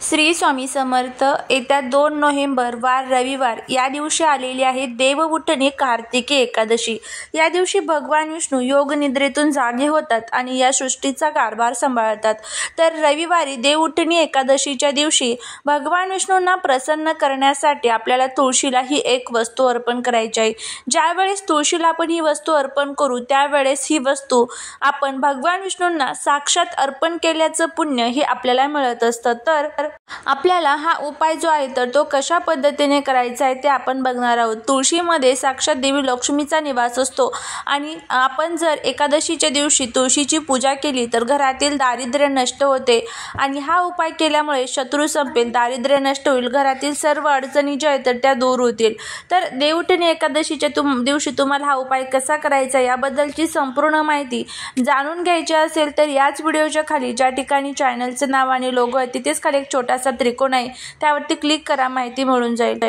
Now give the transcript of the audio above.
श्री स्वामी समर्थ. येत्या 2 नोव्हेंबर वार रविवार या दिवशी आलेली आहे देवउठणी कार्तिकी एकादशी। या दिवशी भगवान विष्णू योगनिद्रेतून जागे होतात आणि या सृष्टीचा कारभार सांभाळतात। तर रविवारी देवउठणी एकादशीच्या दिवशी भगवान विष्णूंना प्रसन्न करण्यासाठी आपल्याला तुळशीला ही एक वस्तू अर्पण करायची आहे। ज्यावेळेस तुळशीला आपण ही वस्तू अर्पण करू त्यावेळेस ही वस्तू आपण भगवान विष्णूंना साक्षात अर्पण केल्याचं पुण्य हे आपल्याला मिळत असतं। तर आपल्याला हा उपाय जो आहे तर तो कशा पद्धतीने करायचा आहे ते आपण बघणार आहोत। तुळशीमध्ये साक्षात देवी लक्ष्मीचा निवास असतो आणि आपण जर एकादशीच्या दिवशी तुळशीची पूजा केली तर घरातील दारिद्र्य नष्ट होते आणि हा उपाय केल्यामुळे शत्रू संपेल, दारिद्र्य नष्ट होईल, घरातील सर्व अडचणी ज्या आहेत तर त्या दूर होतील। तर देवउठणी एकादशीच्या दिवशी तुम्हाला हा उपाय कसा करायचा याबद्दलची संपूर्ण माहिती जाणून घ्यायची असेल तर याच व्हिडिओच्या खाली ज्या ठिकाणी चॅनलचं नाव आणि लोगो आहे तिथेच खाली एक छोटासा त्रिकोण आहे त्यावरती क्लिक करा, माहिती मिळून जाईल।